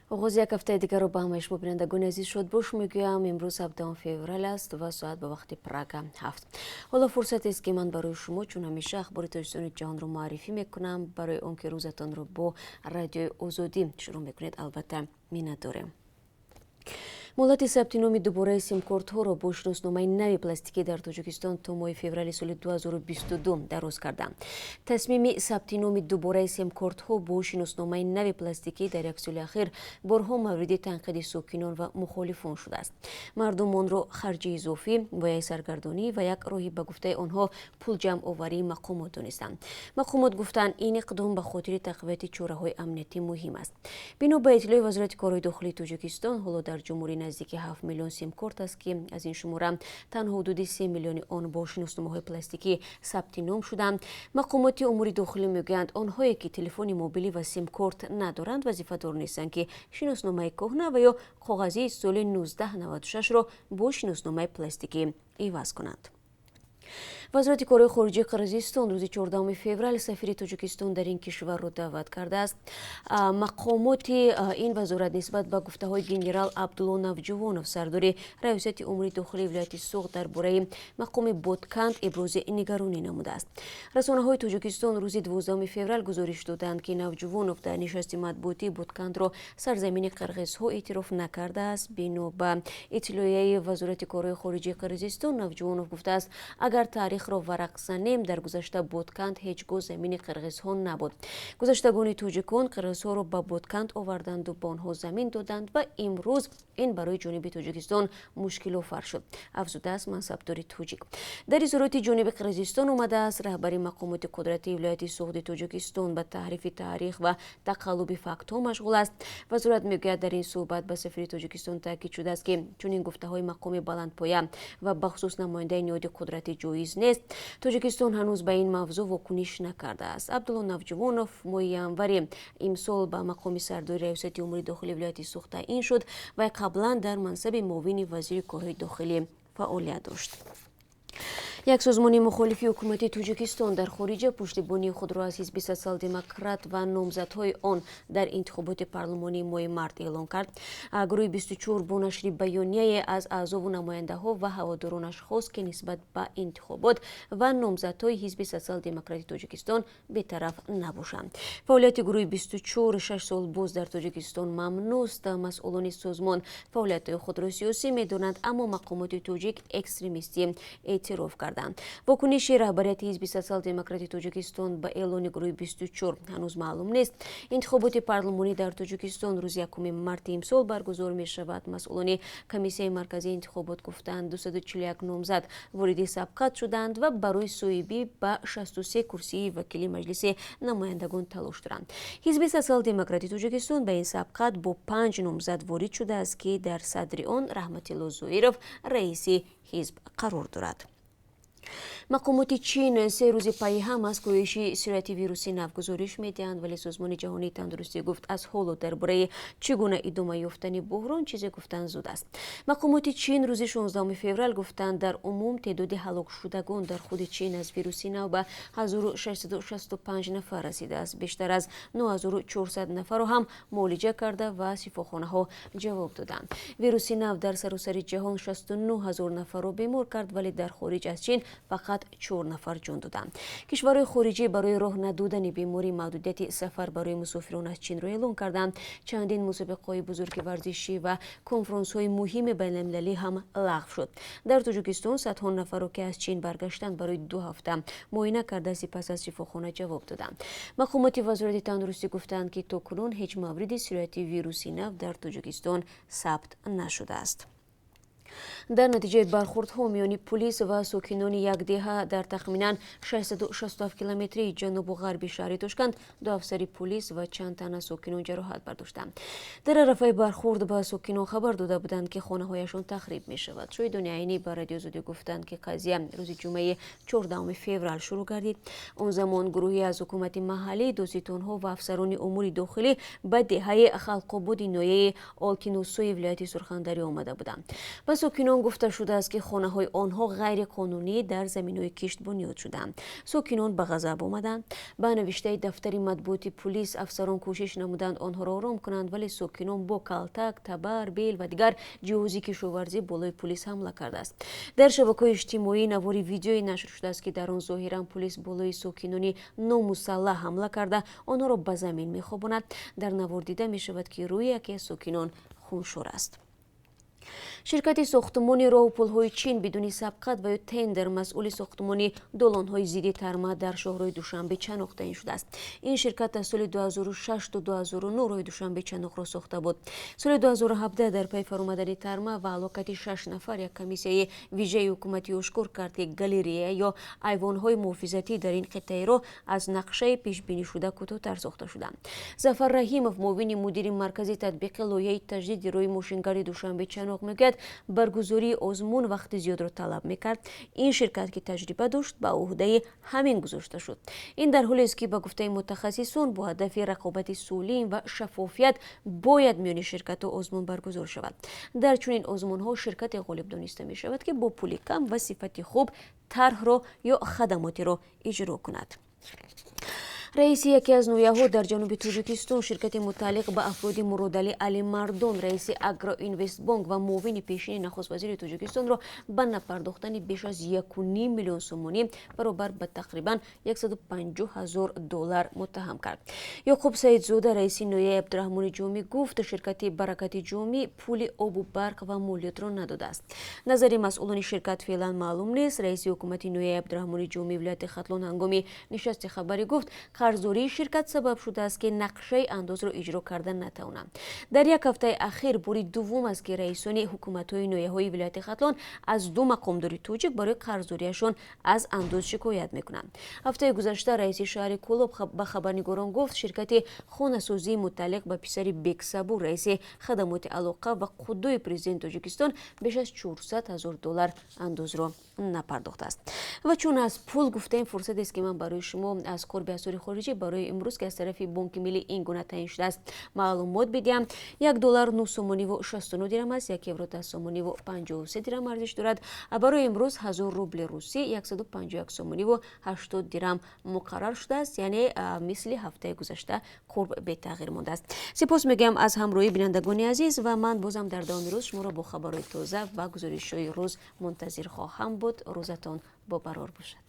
آغاز یک هفته دیگر رو با همه شما بینندگان عزیز شد. باش میگویم امروز 17 فوریه است و ساعت به وقت پراگ 7. حالا فرصت است که من برای شما چون همیشه اخبار تلویزیون جهان رو معرفی میکنم. برای اون که روزتان رو با رادیو آزادی شروع میکنید البته مینت دارم. مولати сабти номи дубораи симкортҳоро бо шиносноমাи нави пластикӣ дар Тоҷикистон то моҳи феврали соли 2022 дароз карда. Тасмими сабти номи дубораи симкортҳо бо шиносноमाи нави пластикӣ дар як соли ахир борҳо мавриди танқиди сокинон ва мухолифон шудааст. Мардум онро харҷи изофӣ, бояи саргардонӣ ва як роҳи ба гуфтаи онҳо пулҷамъоварии мақомот донистанд. Мақомот гуфтанд ин иқдом ба хотири тақвияти чораҳои амниятӣ муҳим аст. бино ба иттилои вазорати корои дохилии Тоҷикистон, ҳоло дар ҷумҳурии наздики 7 миллион симкорт аст ки аз ин шумора танҳо ҳудуди 3 миллиони он бо шиносномаҳои пластикӣ сабти ном шуданд. Мақомоти умури дохилӣ мегӯянд онҳое ки телефони мобилӣ ва симкорт надоранд вазифадор нестанд ки шиносномаи коҳна ва ё коғазии соли 1996-ро бо шиносномаи пластикӣ иваз кунанд. вазорати корои хориҷии Қирғизистон рӯзи 14 феврал сафири Тоҷикистон дар ин кишварро даъват кардааст. мақомоти ин вазорат нисбат ба гуфтаҳои генерал Абдулло Навҷувонов, сардори раисияти умури дохилии вилояти Суғд дар бораи мақоми Бодканд ибрози нигаронӣ намудааст. расонаҳои Тоҷикистон рӯзи 12 феврал гузориш доданд ки Навҷувонов дар нишасти матбуотии Бодкандро сарзамини қирғизҳо эътироф накардааст. бино ба иттилоияи вазорати корои хориҷии Қирғизистон, Навҷувонов гуфтааст агар таърихро варақ занем, дар гузашта Бодканд ҳеҷ гоҳ замини қирғизҳо набуд. гузаштагони тоҷикон қирғизҳоро ба Бодканд оварданду ба онҳо замин доданд ва имрӯз ин барои ҷониби Тоҷикистон мушкиловар шуд, афзудааст мансабдори тоҷик. дар изҳороти ҷониби Қирғизистон омадааст раҳбари мақомоти қудратии вилояти Суғди Тоҷикистон ба таҳрифи таърих ва тақаллуби фактҳо машғул аст. вазорат мегӯяд дар ин суҳбат ба сафири Тоҷикистон таъкид шудааст ки чунин гуфтаҳои мақоми баландпоя ва бахусус намояндаи ниҳоди қудратӣ ҷоиз нест. Тоҷикистон ҳанӯз ба ин мавзӯъ вокуниш накардааст. Абдулло Навҷувонов моҳи январи имсол ба мақоми сардори раисияти умури дохилии вилояти Суғд таъин шуд ва қаблан дар мансаби муовини вазири корҳои дохилӣ фаъолият дошт. як созмони мухолифи ҳукумати Тоҷикистон дар хориҷа пуштибонии худро аз ҳизби социал-демократ ва номзадҳои он дар интихоботи парлумонии моҳи март эълон кард. гурӯҳи 24 бо нашри баёнияе аз аъзову намояндаҳо ва ҳаводоронаш хост ки нисбат ба интихобот ва номзадҳои ҳизби социал-демократи Тоҷикистон бетараф набошанд. фаъолияти гурӯҳи 24 6 сол боз дар Тоҷикистон мамнӯъст. масъулони созмон фаъолиятҳои худро сиёсӣ медонанд, аммо мақомоти тоҷик экстремистӣ эътироф карданд. вокуниши раҳбарияти ҳизби социал-демократи Тоҷикистон ба эълони гурӯҳи 24 ҳанӯз маълум нест. интихоботи парлумонӣ дар Тоҷикистон рӯзи 1 марти имсол баргузор мешавад. масъулони комиссияи марказии интихобот гуфтанд 241 номзад вориди сабқат шуданд ва барои соҳибӣ ба 63 курсии вакилии маҷлиси намояндагон талош доранд. ҳизби социал-демократи Тоҷикистон ба ин сабқат бо 5 номзад ворид шудааст ки дар садри он Раҳматилло Зоиров раиси ҳизб қарор дорад. мақомоти чин се рӯзи пайи ҳам аз коҳиши сирояти вируси нав гузориш медиҳанд, вале созмони ҷаҳонии тандурустӣ гуфт аз ҳоло дар бораи чӣ гуна идома ёфтани буҳрон чизе гуфтан зуд аст. мақомоти чин рӯзи 16 феврал гуфтанд дар умум теъдоди ҳалокшудагон дар худи чин аз вируси нав ба 1665 нафар расидааст. бештар аз 9400 нафарро ҳам муолиҷа карда ва шифохонаҳо ҷавоб доданд. вируси нав дар саросари ҷаҳон 69 000 нафарро бемор кард, вале дар хориҷ аз чин фақат 4 нафар ҷон доданд. кишварҳои хориҷӣ барои роҳ надодани беморӣ маҳдудияти сафар барои мусофирон аз чинро эълон карданд. чандин мусобиқаҳои бузурги варзишӣ ва конфронсҳои муҳими байналмилалӣ ҳам лағв шуд. дар Тоҷикистон садҳо нафарро ки аз чин баргаштанд барои 2 ҳафта муоина карда сипас аз шифохона ҷавоб доданд. мақомоти вазорати тандурустӣ гуфтанд ки то кунун ҳеҷ мавриди сирояти вируси нав дар Тоҷикистон сабт нашудааст. дар натиҷаи бархӯрдҳо миёни полис ва сокинони як деҳа дар тахминан 667 километрии ҷанубу ғарби шаҳри Тошканд 2 афсари полис ва чанд тана сокинон ҷароҳат бардоштанд. дар арафаи бархӯрд ба сокинон хабар дода буданд ки хонаҳояшон тахриб мешавад. шоҳидони айнӣ ба радио Озодӣ гуфтанд ки қазия рӯзи ҷумъаи 14 феврал шурӯъ гардид. он замон гурӯҳе аз ҳукумати маҳаллӣ, дозитонҳо ва афсарони умури дохилӣ ба деҳаи Халқободи ноҳияи Олкиносои вилояти Сурхандарё омада буданд. ба сокинон ساکنان گفته شده است که خانه‌های آنها غیر قانونی در زمین‌های کشت بنیاد شدند. ساکنان به غضب آمدند. به نوشته دفتر مطبوعاتی پلیس، افسران کوشش نمودند آنها را آرام کنند، ولی ساکنان با کلتک، تبر، بیل و دیگر جهازی کشاورزی بالای پلیس حمله کرده است. در شبکه‌های اجتماعی نواری ویدیویی نشر شده است که در آن ظاهراً پلیس بالای ساکنان نامسلح حمله کرده آنها را به زمین می‌خواباند. در نوار دیده می‌شود که روی یکی از ساکنان خونشور است. شرکت ساختمانی راه و پل‌های چین بدون سبقت و یا تندر مسئول ساختمان دالان‌های ضد ترمه در شهرهای دوشنبه چنوق تعیین شده است. این شرکت از سال 2006 تا 2009 راه دوشنبه چنوق را ساخته بود. سال 2017 در پی فرآمدن ترمه و هلاکت 6 نفر یک کمیسیه ویژه حکومتی اشکار کرد که گالری یا ایوان‌های محافظتی در این قطعه را از نقشه پیش بینی شده کوتاه‌تر ساخته شدند. ظفر رحیمов معاون مدیر مرکزی تطبیق لایحه تجدید راه ماشینگری دوشنبه چنوق میگوید برگزاری آزمون وقت زیاد را طلب میکرد. این شرکت که تجربه داشت به عهده همین گذاشته شد. این در حالی است که به گفته متخصصان با هدف رقابت سالم و شفافیت باید میان شرکت ها آزمون برگزار شود. در چنین آزمون ها شرکت غالب دانسته می شود که با پول کم و صفت خوب طرح را یا خدماتی را اجرا کند. رئیس یکی از نویاها در جنوب تاجیکستان، شرکت متعلق به افراد مرادعلی علی مردان، رئیس اگرا اینوست بانک و معاون پیشین نخست وزیر تاجیکستان را به نپرداختن بیش از 1.5 میلیون سومانی برابر به تقریبا $150,000 متهم کرد. یعقوب سعیدزاده رئیس نویه عبدالرحمن جامی گفت شرکت برکت جامی پول آب و برق و مالیات را نداده است. نظر مسئولان شرکت فعلا معلوم نیست. رئیس حکومت نویه عبدالرحمن جامی ولایت ختلان هنگام نشست خبری گفت قرضداری شرکت سبب شده است که نقشه انداز را اجرا کردن نتوانند. در یک هفته اخیر باری دوم است که رئیسان حکومت‌های نویه‌های ولایت ختلان از دو مقامداری تاجیک برای قرضداریشان از انداز شکایت میکنند. هفته گذشته رئیس شهر کولاب به خبرنگاران گفت شرکت خانه‌سازی متعلق به پسر بکسبور رئیس خدمات علاقه و قدوی پرزیدنت تاجیکستان بیش از $400,000 انداز را نپرداخته است. و چون از پول گفتیم، فرصت است که من برای شما از قرب اسعار خارجی برای امروز که از طرف بانک ملی این گونه تعیین شده است معلومات بدیم. $1 9 سومانی و 69 درم است. 1 یورو 10 سومانی و 53 درم ارزش دارد. برای امروز 1000 روبل روسی 151 سومانی و 80 درم مقرر شده است. یعنی مثل هفته گذشته قرب به تغییر مانده است. سپاس میگم از همراهی بینندگان عزیز و من بازم در ادامه روز شما را با خبرهای تازه و گزارش‌های روز منتظر خواهم بود. روزتان با قرار باشد.